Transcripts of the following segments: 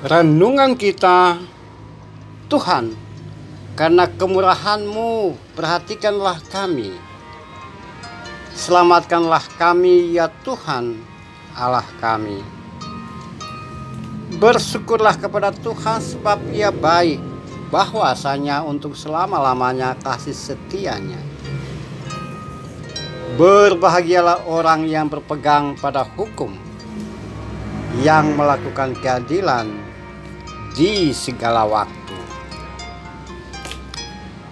Renungan kita, Tuhan, karena kemurahan-Mu, perhatikanlah kami. Selamatkanlah kami, ya Tuhan, Allah kami. Bersyukurlah kepada Tuhan sebab Ia baik, bahwasanya untuk selama-lamanya kasih setianya. Berbahagialah orang yang berpegang pada hukum, yang melakukan keadilan di segala waktu.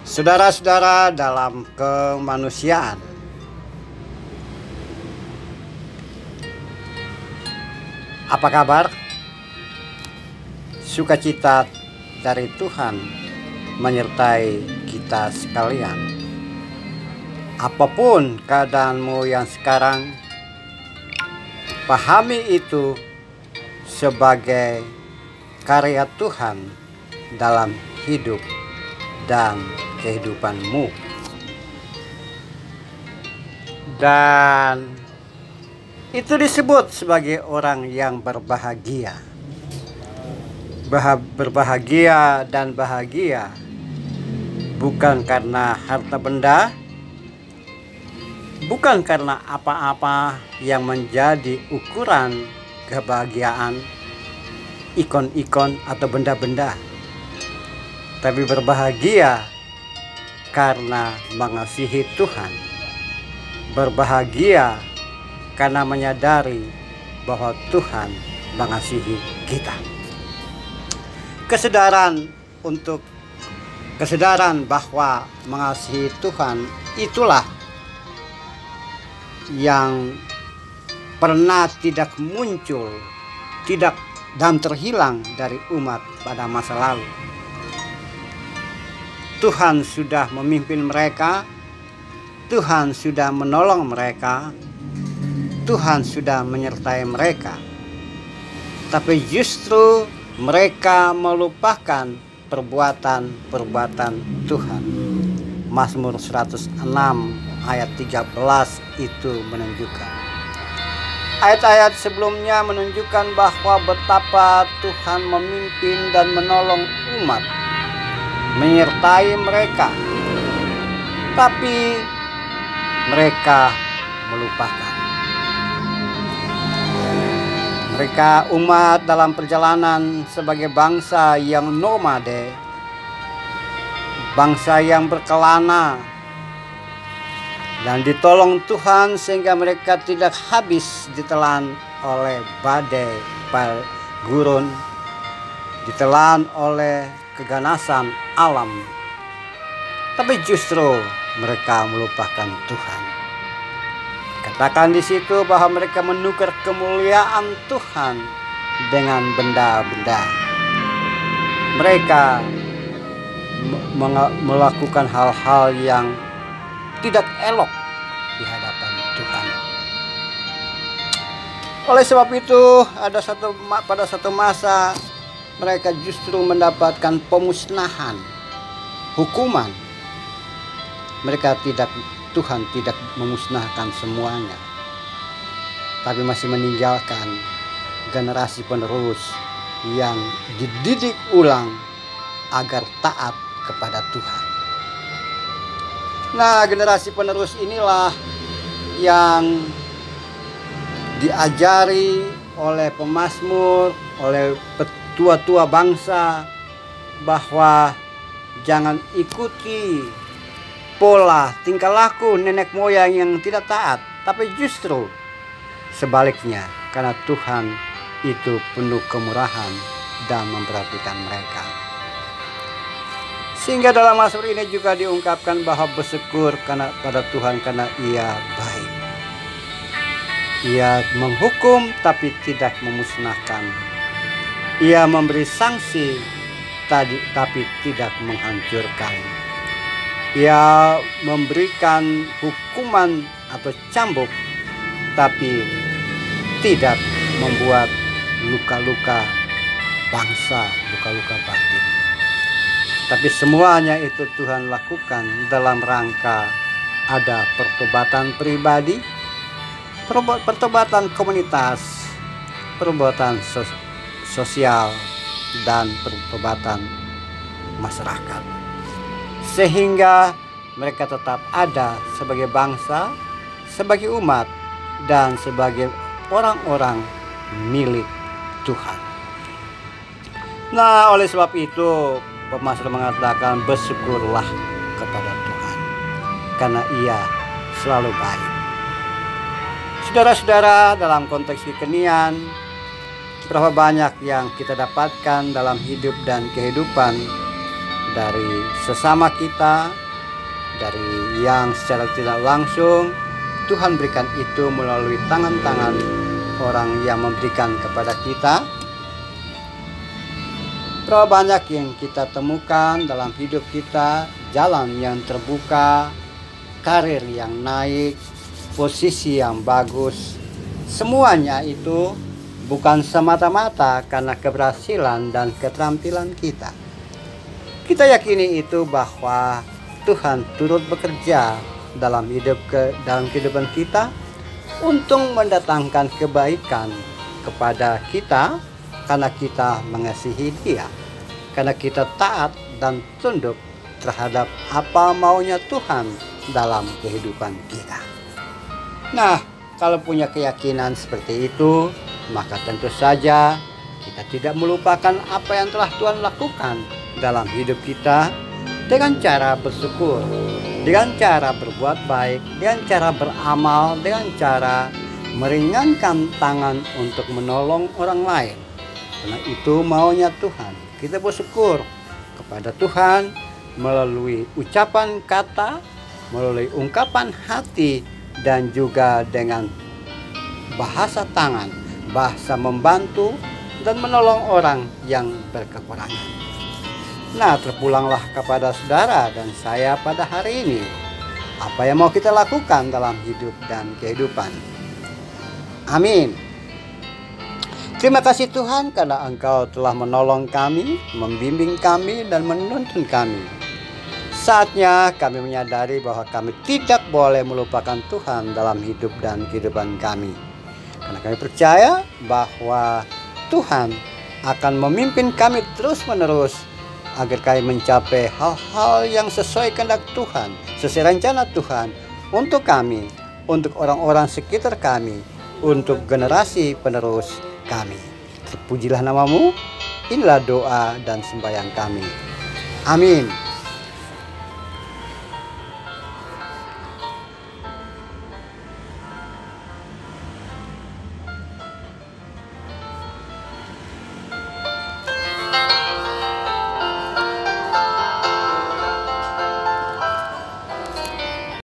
Saudara-saudara dalam kemanusiaan, apa kabar? Sukacita dari Tuhan menyertai kita sekalian. Apapun keadaanmu yang sekarang, pahami itu sebagai karya Tuhan dalam hidup dan kehidupanmu. Dan itu disebut sebagai orang yang berbahagia. Berbahagia dan bahagia bukan karena harta benda, bukan karena apa-apa yang menjadi ukuran kebahagiaan, ikon-ikon atau benda-benda, tapi berbahagia karena mengasihi Tuhan, berbahagia karena menyadari bahwa Tuhan mengasihi kita. Kesadaran bahwa mengasihi Tuhan itulah yang pernah tidak muncul, tidak dan terhilang dari umat pada masa lalu. Tuhan sudah memimpin mereka, Tuhan sudah menolong mereka, Tuhan sudah menyertai mereka. Tapi justru mereka melupakan perbuatan-perbuatan Tuhan. Mazmur 106 ayat 13 itu menunjukkan. Ayat-ayat sebelumnya menunjukkan bahwa betapa Tuhan memimpin dan menolong umat, menyertai mereka. Tapi mereka melupakan. Mereka umat dalam perjalanan sebagai bangsa yang nomade, bangsa yang berkelana, dan ditolong Tuhan sehingga mereka tidak habis ditelan oleh badai gurun, ditelan oleh keganasan alam. Tapi justru mereka melupakan Tuhan. Katakan di situ bahwa mereka menukar kemuliaan Tuhan dengan benda-benda. Mereka melakukan hal-hal yang tidak elok di hadapan Tuhan. Oleh sebab itu, pada satu masa mereka justru mendapatkan pemusnahan, hukuman. Tuhan tidak memusnahkan semuanya, tapi masih meninggalkan generasi penerus yang dididik ulang agar taat kepada Tuhan. Nah, generasi penerus inilah yang diajari oleh pemazmur, oleh petua-tua bangsa bahwa jangan ikuti pola tingkah laku nenek moyang yang tidak taat, tapi justru sebaliknya, karena Tuhan itu penuh kemurahan dan memperhatikan mereka. Sehingga dalam Mazmur ini juga diungkapkan bahwa bersyukur pada Tuhan karena Ia baik. Ia menghukum tapi tidak memusnahkan. Ia memberi sanksi tapi tidak menghancurkan. Ia memberikan hukuman atau cambuk tapi tidak membuat luka-luka bangsa, luka-luka batin. Tapi semuanya itu Tuhan lakukan dalam rangka ada pertobatan pribadi, pertobatan komunitas, perbuatan sosial, dan pertobatan masyarakat, sehingga mereka tetap ada sebagai bangsa, sebagai umat, dan sebagai orang-orang milik Tuhan. Nah, oleh sebab itu pemazmur mengatakan bersyukurlah kepada Tuhan karena Ia selalu baik. Saudara-saudara, dalam konteks kekinian, berapa banyak yang kita dapatkan dalam hidup dan kehidupan dari sesama kita, dari yang secara tidak langsung Tuhan berikan itu melalui tangan-tangan orang yang memberikan kepada kita. Berapa banyak yang kita temukan dalam hidup kita, jalan yang terbuka, karir yang naik, posisi yang bagus, semuanya itu bukan semata-mata karena keberhasilan dan keterampilan kita. Kita yakini itu bahwa Tuhan turut bekerja dalam kehidupan kita untuk mendatangkan kebaikan kepada kita karena kita mengasihi Dia, karena kita taat dan tunduk terhadap apa maunya Tuhan dalam kehidupan kita. Nah, kalau punya keyakinan seperti itu, maka tentu saja kita tidak melupakan apa yang telah Tuhan lakukan dalam hidup kita dengan cara bersyukur, dengan cara berbuat baik, dengan cara beramal, dengan cara meringankan tangan untuk menolong orang lain. Karena itu maunya Tuhan. Kita bersyukur kepada Tuhan melalui ucapan kata, melalui ungkapan hati, dan juga dengan bahasa tangan, bahasa membantu dan menolong orang yang berkekurangan. Nah, terpulanglah kepada saudara dan saya pada hari ini. Apa yang mau kita lakukan dalam hidup dan kehidupan? Amin. Terima kasih Tuhan karena Engkau telah menolong kami, membimbing kami, dan menuntun kami. Saatnya kami menyadari bahwa kami tidak boleh melupakan Tuhan dalam hidup dan kehidupan kami. Karena kami percaya bahwa Tuhan akan memimpin kami terus-menerus agar kami mencapai hal-hal yang sesuai kehendak Tuhan, sesuai rencana Tuhan untuk kami, untuk orang-orang sekitar kami, untuk generasi penerus kami. Terpujilah namamu. Inilah doa dan sembahyang kami. Amin.